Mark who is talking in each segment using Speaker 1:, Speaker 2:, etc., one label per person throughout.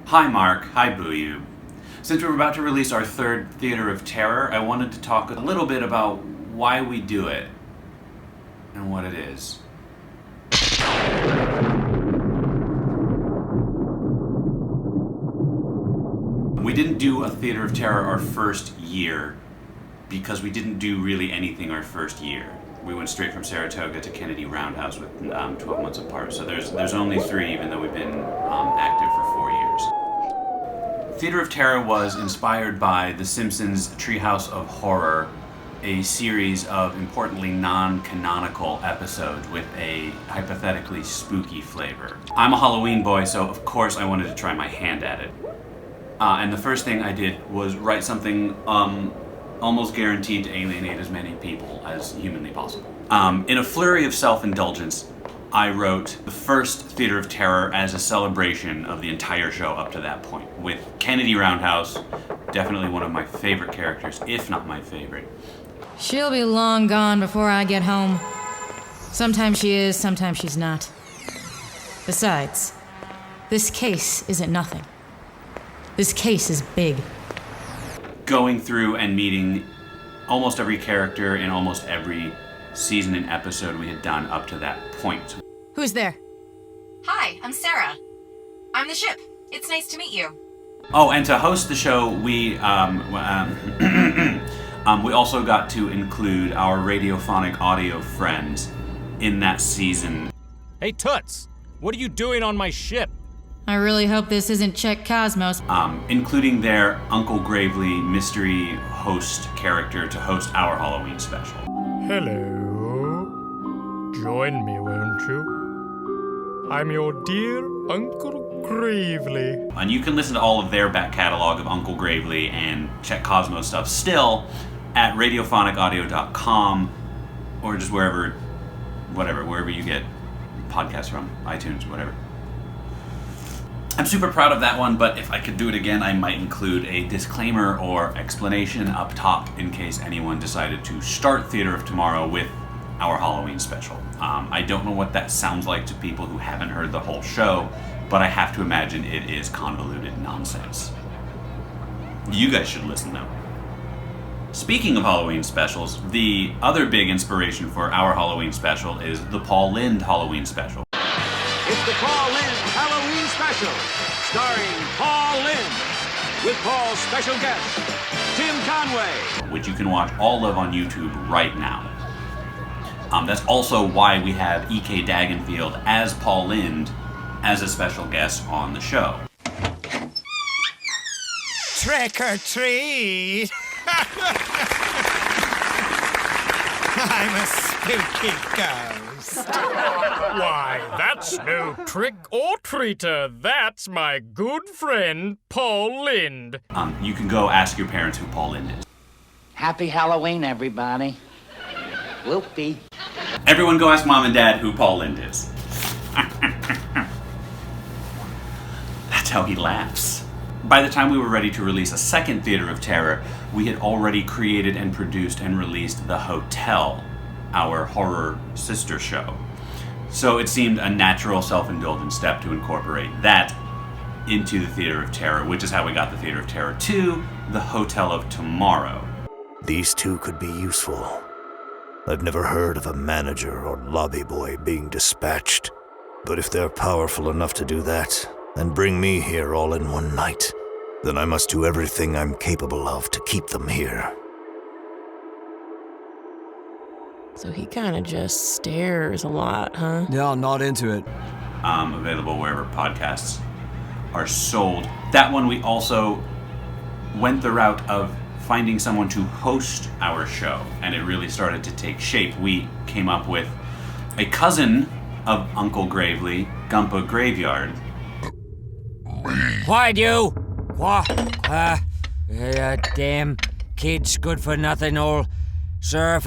Speaker 1: Hi Mark, hi Booyoo. Since we're about to release our third Theater of Terror, I wanted to talk a little bit about why we do it and what it is. We didn't do a Theater of Terror our first year because we didn't do really anything our first year. We went straight from Saratoga to Kennedy Roundhouse with 12 months apart. So there's only 3, even though we've been active for 4 years. Theater of Terror was inspired by The Simpsons' Treehouse of Horror, a series of importantly non-canonical episodes with a hypothetically spooky flavor. I'm a Halloween boy, so of course I wanted to try my hand at it. And the first thing I did was write something almost guaranteed to alienate as many people as humanly possible. In a flurry of self-indulgence, I wrote the first Theater of Terror as a celebration of the entire show up to that point, with Kennedy Roundhouse, definitely one of my favorite characters, if not my favorite.
Speaker 2: She'll be long gone before I get home. Sometimes she is, sometimes she's not. Besides, this case isn't nothing. This case is big.
Speaker 1: Going through and meeting almost every character in almost every season and episode we had done up to that point.
Speaker 2: Who's there?
Speaker 3: Hi, I'm Sarah. I'm the ship. It's nice to meet you.
Speaker 1: Oh, and to host the show, we also got to include our radiophonic audio friends in that season.
Speaker 4: Hey, Toots! What are you doing on my ship?
Speaker 2: I really hope this isn't Czech Cosmos.
Speaker 1: Including their Uncle Gravely mystery host character to host our Halloween special.
Speaker 4: Hello. Join me, won't you? I'm your dear Uncle Gravely.
Speaker 1: And you can listen to all of their back catalog of Uncle Gravely and Czech Cosmos stuff still at radiophonic.audio.com or just wherever you get podcasts from, iTunes, whatever. I'm super proud of that one, but if I could do it again, I might include a disclaimer or explanation up top in case anyone decided to start Theater of Tomorrow with our Halloween special. I don't know what that sounds like to people who haven't heard the whole show, but I have to imagine it is convoluted nonsense. You guys should listen though. Speaking of Halloween specials, the other big inspiration for our Halloween special is the Paul Lynde Halloween special.
Speaker 5: It's the Paul Lynde Halloween Special, starring Paul Lynde, with Paul's special guest, Tim Conway,
Speaker 1: which you can watch all of on YouTube right now. That's also why we have E.K. Dagenfield as Paul Lynde as a special guest on the show.
Speaker 6: Trick or treat! I'm a spooky ghost.
Speaker 4: Why, that's no trick or treater. That's my good friend, Paul Lynde.
Speaker 1: You can go ask your parents who Paul Lynde is.
Speaker 7: Happy Halloween, everybody. Whoopee.
Speaker 1: Everyone go ask Mom and Dad who Paul Lynde is. That's how he laughs. By the time we were ready to release a second Theater of Terror, we had already created and produced and released The Hotel, our horror sister show. So it seemed a natural self-indulgent step to incorporate that into the Theater of Terror, which is how we got the Theater of Terror 2, The Hotel of Tomorrow.
Speaker 8: These two could be useful. I've never heard of a manager or lobby boy being dispatched. But if they're powerful enough to do that, and bring me here all in one night, then I must do everything I'm capable of to keep them here.
Speaker 9: So he kind of just stares a lot, huh?
Speaker 10: Yeah, I'm not into it.
Speaker 1: Available wherever podcasts are sold. That one we also went the route of finding someone to host our show, and it really started to take shape. We came up with a cousin of Uncle Gravely, Gumpa Graveyard.
Speaker 6: Quiet, you! What? Damn kids, good for nothing, all. Sir,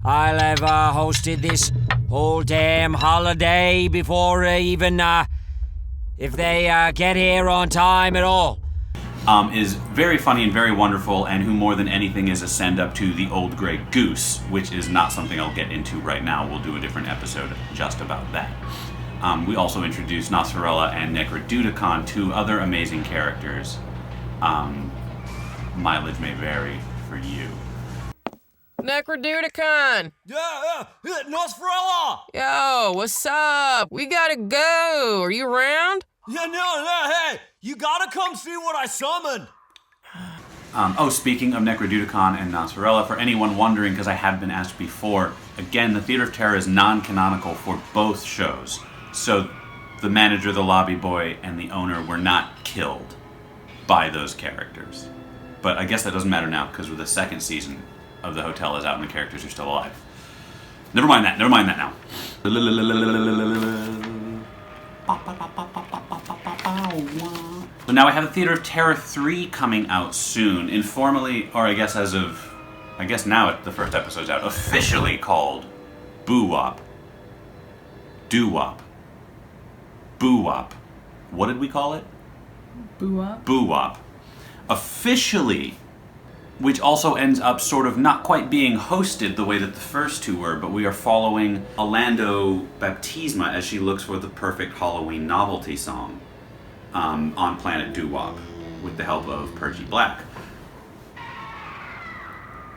Speaker 6: I'll have hosted this whole damn holiday before even, if they get here on time at all.
Speaker 1: Is very funny and very wonderful, and who more than anything is a send-up to the Old Grey Goose, which is not something I'll get into right now. We'll do a different episode just about that. We also introduced Nasrallah and Necrodudicon, two other amazing characters. Mileage may vary for you.
Speaker 9: Necrodudicon!
Speaker 6: Yeah, Nosferella!
Speaker 9: Yo, what's up? We gotta go. Are you around?
Speaker 6: Yeah, no, hey, you gotta come see what I summoned.
Speaker 1: Speaking of Necrodudicon and Nasrallah, for anyone wondering, because I have been asked before, again, the Theater of Terror is non-canonical for both shows. So the manager, the lobby boy, and the owner were not killed by those characters. But I guess that doesn't matter now, because the second season of The Hotel is out and the characters are still alive. Never mind that now. So now I have the Theater of Terror 3 coming out soon, informally, or I guess now the first episode's out, officially called Boo Wop. Doo Wop. Boo Wop. What did we call it?
Speaker 10: Boo Wop?
Speaker 1: Boo Wop. Officially, which also ends up sort of not quite being hosted the way that the first two were, but we are following Orlando Baptisma as she looks for the perfect Halloween novelty song on Planet Doo Wop with the help of Percy Black.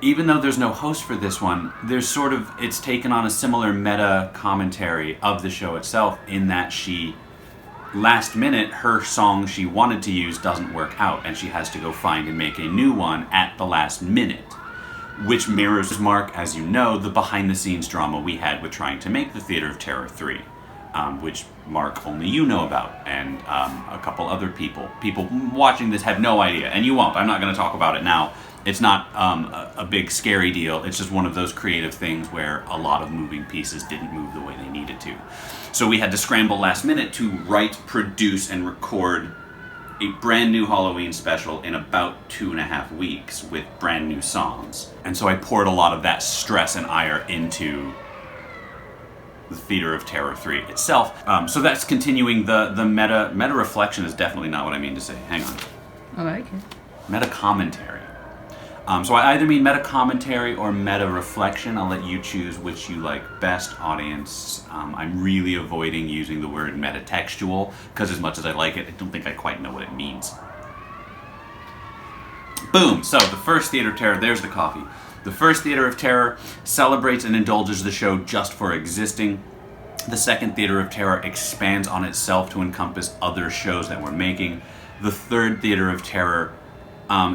Speaker 1: Even though there's no host for this one, it's taken on a similar meta commentary of the show itself in that last minute, her song she wanted to use doesn't work out, and she has to go find and make a new one at the last minute, which mirrors, Mark, as you know, the behind-the-scenes drama we had with trying to make the Theater of Terror 3, which, Mark, only you know about, and a couple other people. People watching this have no idea, and you won't. I'm not going to talk about it now. It's not a big, scary deal. It's just one of those creative things where a lot of moving pieces didn't move the way they needed to. So we had to scramble last minute to write, produce, and record a brand new Halloween special in about 2.5 weeks with brand new songs. And so I poured a lot of that stress and ire into the Theater of Terror 3 itself. So that's continuing the meta reflection is definitely not what I mean to say. Hang on.
Speaker 10: I like it.
Speaker 1: Meta commentary. So I either mean meta commentary or meta reflection. I'll let you choose which you like best, audience. I'm really avoiding using the word metatextual because as much as I like it, I don't think I quite know what it means. Boom! So the first Theater of Terror, there's the coffee. The first Theater of Terror celebrates and indulges the show just for existing. The second Theater of Terror expands on itself to encompass other shows that we're making. The third Theater of Terror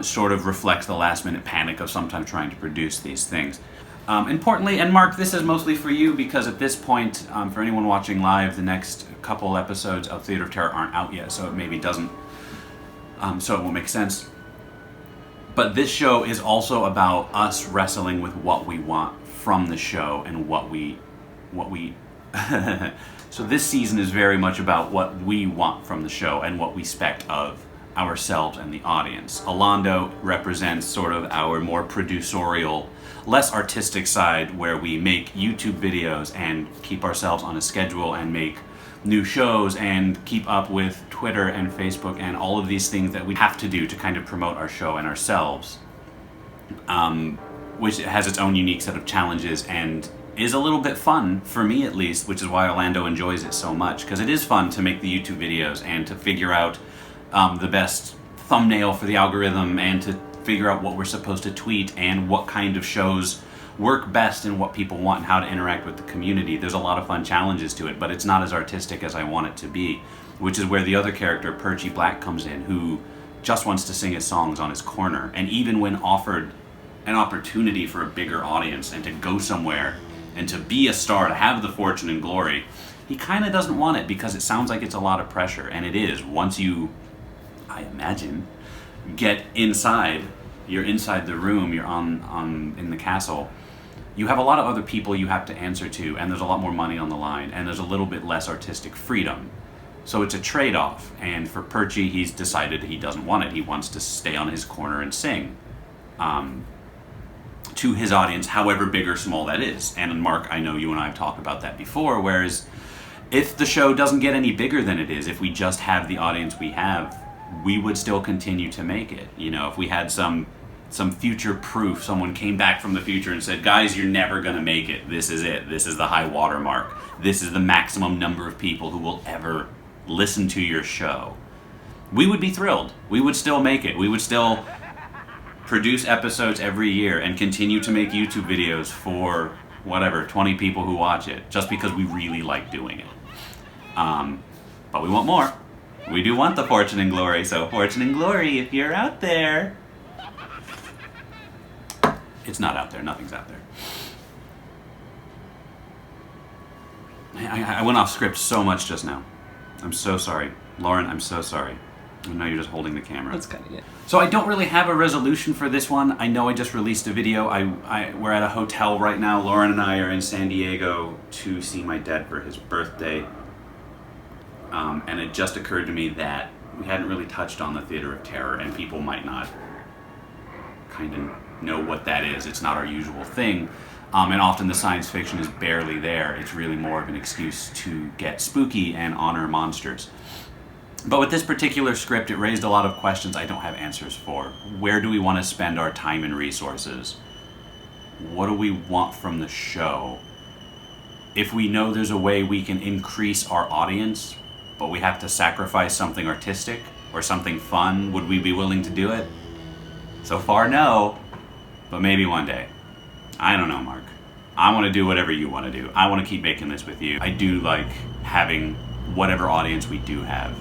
Speaker 1: sort of reflects the last-minute panic of sometimes trying to produce these things. Importantly, and Mark, this is mostly for you because at this point, for anyone watching live, the next couple episodes of Theater of Terror aren't out yet, so it maybe doesn't, so it won't make sense. But this show is also about us wrestling with what we want from the show and what we So this season is very much about what we want from the show and what we expect of ourselves and the audience. Orlando represents sort of our more producerial, less artistic side where we make YouTube videos and keep ourselves on a schedule and make new shows and keep up with Twitter and Facebook and all of these things that we have to do to kind of promote our show and ourselves, which has its own unique set of challenges and is a little bit fun, for me at least, which is why Orlando enjoys it so much, because it is fun to make the YouTube videos and to figure out the best thumbnail for the algorithm and to figure out what we're supposed to tweet and what kind of shows work best and what people want and how to interact with the community. There's a lot of fun challenges to it, but it's not as artistic as I want it to be, which is where the other character, Percy Black, comes in, who just wants to sing his songs on his corner. And even when offered an opportunity for a bigger audience and to go somewhere and to be a star, to have the fortune and glory, he kind of doesn't want it because it sounds like it's a lot of pressure, and it is. Once you, I imagine, get inside, you're inside the room, you're in the castle, you have a lot of other people you have to answer to, and there's a lot more money on the line, and there's a little bit less artistic freedom. So it's a trade-off, and for Percy, he's decided he doesn't want it. He wants to stay on his corner and sing to his audience, however big or small that is. And Mark, I know you and I have talked about that before, whereas if the show doesn't get any bigger than it is, if we just have the audience we have, we would still continue to make it. You know, if we had some some future proof. Someone came back from the future and said, guys, you're never going to make it. This is it. This is the high watermark. This is the maximum number of people who will ever listen to your show. We would be thrilled. We would still make it. We would still produce episodes every year and continue to make YouTube videos for whatever, 20 people who watch it, just because we really like doing it. But we want more. We do want the fortune and glory, so fortune and glory, if you're out there. It's not out there. Nothing's out there. I went off script so much just now. I'm so sorry. Lauren, I'm so sorry. I know you're just holding the camera.
Speaker 10: That's kind of it.
Speaker 1: So I don't really have a resolution for this one. I know I just released a video. We're at a hotel right now. Lauren and I are in San Diego to see my dad for his birthday. And it just occurred to me that we hadn't really touched on the Theater of Terror, and people might not kind of know what that is. It's not our usual thing. And often the science fiction is barely there. It's really more of an excuse to get spooky and honor monsters. But with this particular script, it raised a lot of questions I don't have answers for. Where do we want to spend our time and resources? What do we want from the show? If we know there's a way we can increase our audience, but we have to sacrifice something artistic or something fun, would we be willing to do it? So far, no. But maybe one day. I don't know, Mark. I want to do whatever you want to do. I want to keep making this with you. I do like having whatever audience we do have.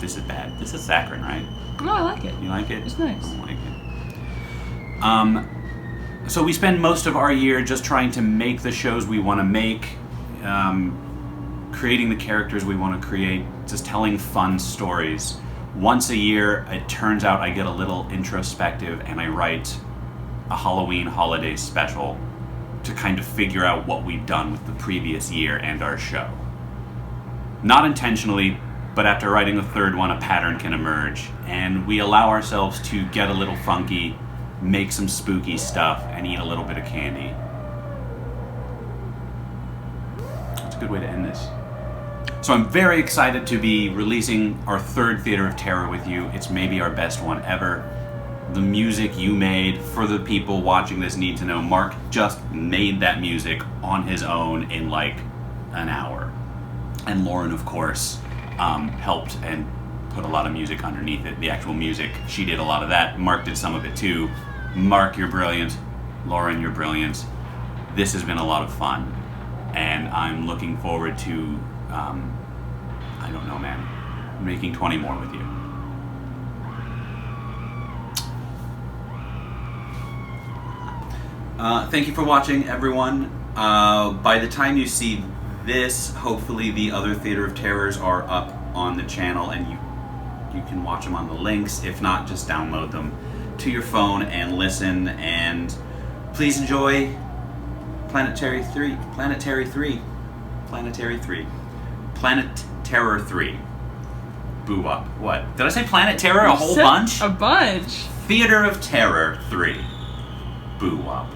Speaker 1: This is bad. This is saccharine, right?
Speaker 10: No, I like it.
Speaker 1: You like it?
Speaker 10: It's nice.
Speaker 1: I like it. So we spend most of our year just trying to make the shows we want to make, creating the characters we want to create, just telling fun stories. Once a year, it turns out I get a little introspective and I write a Halloween holiday special to kind of figure out what we've done with the previous year and our show. Not intentionally, but after writing the third one, a pattern can emerge, and we allow ourselves to get a little funky, make some spooky stuff, and eat a little bit of candy. That's a good way to end this. So I'm very excited to be releasing our third Theater of Terror with you. It's maybe our best one ever. The music you made, for the people watching this need to know, Mark just made that music on his own in like an hour. And Lauren, of course, helped and put a lot of music underneath it. The actual music, she did a lot of that. Mark did some of it too. Mark, you're brilliant. Lauren, you're brilliant. This has been a lot of fun. And I'm looking forward to, I don't know, man, making 20 more with you. Thank you for watching, everyone. By the time you see this, hopefully the other Theater of Terrors are up on the channel and you can watch them on the links. If not, just download them to your phone and listen. And please enjoy Planet Terror 3. Planet Terror 3. Boo up. What? Did I say Planet Terror a whole bunch?
Speaker 10: A bunch.
Speaker 1: Theater of Terror 3. Boo up.